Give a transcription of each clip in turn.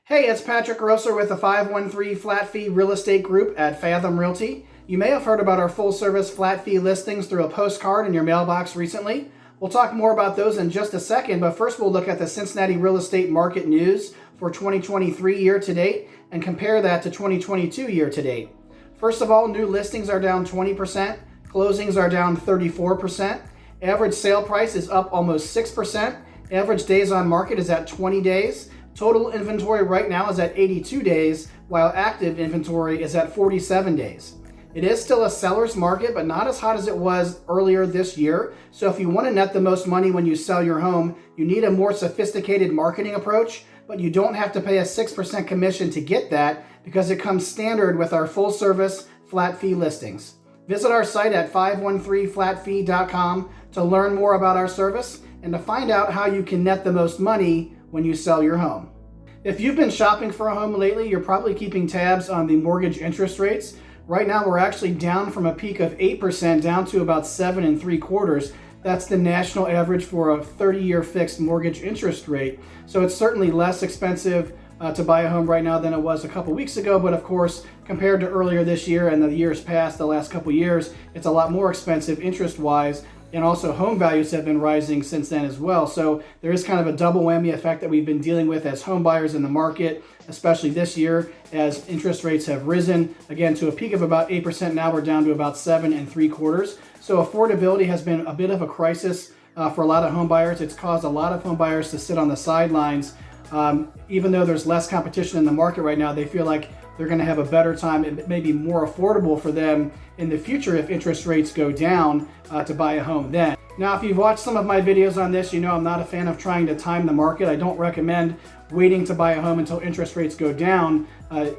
Hey, it's Patrick Grosser with the 513 Flat Fee Real Estate Group at Fathom Realty. You may have heard about our full-service flat fee listings through a postcard in your mailbox recently. We'll talk more about those in just a second, but first we'll look at the Cincinnati real estate market news for 2023 year-to-date and compare that to 2022 year-to-date. First of all, new listings are down 20%, closings are down 34%, average sale price is up almost 6%, average days on market is at 20 days, total inventory right now is at 82 days, while active inventory is at 47 days. It is still a seller's market, but not as hot as it was earlier this year. So if you want to net the most money when you sell your home, you need a more sophisticated marketing approach, but you don't have to pay a 6% commission to get that because it comes standard with our full service flat fee listings. Visit our site at 513flatfee.com to learn more about our service and to find out how you can net the most money when you sell your home. If you've been shopping for a home lately, you're probably keeping tabs on the mortgage interest rates. Right now, we're actually down from a peak of 8% down to about 7.75%. That's the national average for a 30-year fixed mortgage interest rate. So it's certainly less expensive to buy a home right now than it was a couple weeks ago. But of course, compared to earlier this year and the years past, the last couple years, it's a lot more expensive interest-wise. And also home values have been rising since then as well. So there is kind of a double whammy effect that we've been dealing with as home buyers in the market, especially this year as interest rates have risen again to a peak of about 8%. Now we're down to about 7.75%. So affordability has been a bit of a crisis for a lot of home buyers. It's caused a lot of home buyers to sit on the sidelines. Even though there's less competition in the market right now, they feel like they're going to have a better time. It may be more affordable for them in the future if interest rates go down to buy a home then. Now, if you've watched some of my videos on this, you know I'm not a fan of trying to time the market. I don't recommend waiting to buy a home until interest rates go down,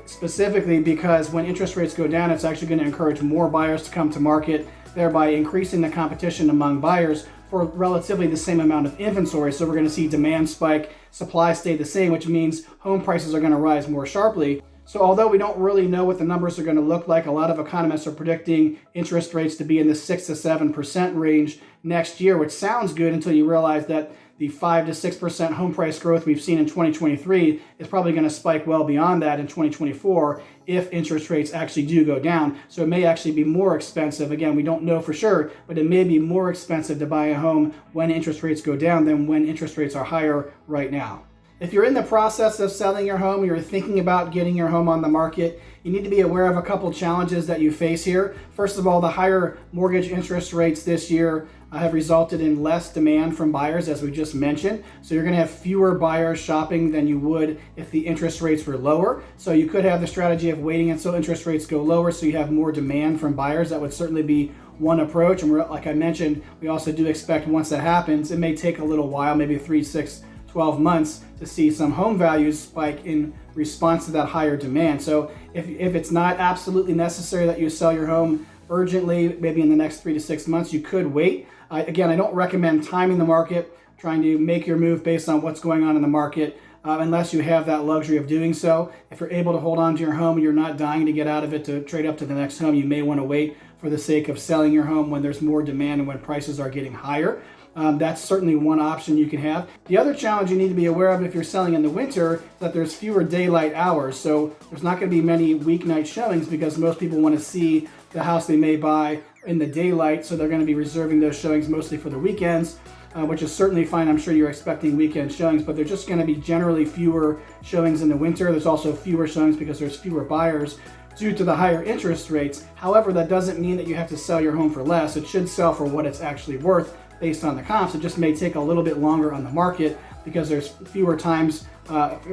specifically because when interest rates go down, it's actually going to encourage more buyers to come to market, thereby increasing the competition among buyers for relatively the same amount of inventory. So we're going to see demand spike, supply stay the same, which means home prices are going to rise more sharply. So although we don't really know what the numbers are going to look like, a lot of economists are predicting interest rates to be in the 6 to 7% range next year, which sounds good until you realize that the 5 to 6% home price growth we've seen in 2023 is probably going to spike well beyond that in 2024 if interest rates actually do go down. So it may actually be more expensive. Again, we don't know for sure, but it may be more expensive to buy a home when interest rates go down than when interest rates are higher right now. If you're in the process of selling your home, or you're thinking about getting your home on the market, you need to be aware of a couple challenges that you face here. First of all, the higher mortgage interest rates this year have resulted in less demand from buyers, as we just mentioned. So you're going to have fewer buyers shopping than you would if the interest rates were lower. So you could have the strategy of waiting until interest rates go lower so you have more demand from buyers. That would certainly be one approach. And like I mentioned, we also do expect once that happens, it may take a little while, maybe 3, 6, 12 months to see some home values spike in response to that higher demand. So if it's not absolutely necessary that you sell your home urgently, maybe in the next 3 to 6 months, you could wait. Again, I don't recommend timing the market, trying to make your move based on what's going on in the market, unless you have that luxury of doing so. If you're able to hold on to your home and you're not dying to get out of it to trade up to the next home, you may want to wait for the sake of selling your home when there's more demand and when prices are getting higher. That's certainly one option you can have. The other challenge you need to be aware of if you're selling in the winter is that there's fewer daylight hours. So there's not going to be many weeknight showings because most people want to see the house they may buy in the daylight. So they're going to be reserving those showings mostly for the weekends, which is certainly fine. I'm sure you're expecting weekend showings, but there's just going to be generally fewer showings in the winter. There's also fewer showings because there's fewer buyers due to the higher interest rates. However, that doesn't mean that you have to sell your home for less. It should sell for what it's actually worth based on the comps. It just may take a little bit longer on the market because there's fewer times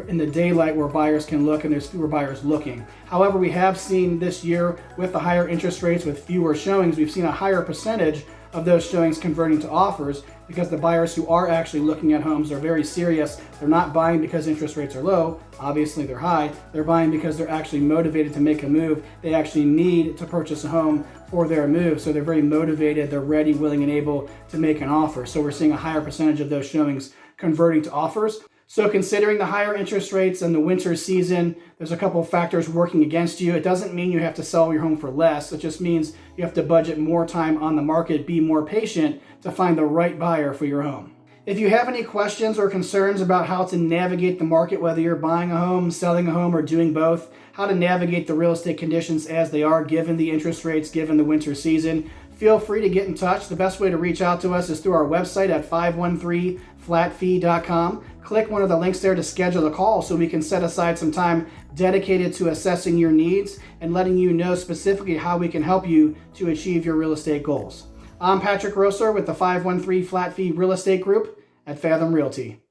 in the daylight where buyers can look and there's fewer buyers looking. However, we have seen this year with the higher interest rates, with fewer showings, we've seen a higher percentage of those showings converting to offers because the buyers who are actually looking at homes are very serious. They're not buying because interest rates are low. Obviously, they're high. They're buying because they're actually motivated to make a move. They actually need to purchase a home for their move. So they're very motivated. They're ready, willing, and able to make an offer. So we're seeing a higher percentage of those showings converting to offers. So considering the higher interest rates and the winter season, there's a couple of factors working against you. It doesn't mean you have to sell your home for less. It just means you have to budget more time on the market, be more patient to find the right buyer for your home. If you have any questions or concerns about how to navigate the market, whether you're buying a home, selling a home, or doing both, how to navigate the real estate conditions as they are given the interest rates, given the winter season, feel free to get in touch. The best way to reach out to us is through our website at 513flatfee.com. Click one of the links there to schedule a call so we can set aside some time dedicated to assessing your needs and letting you know specifically how we can help you to achieve your real estate goals. I'm Patrick Rosser with the 513 Flat Fee Real Estate Group at Fathom Realty.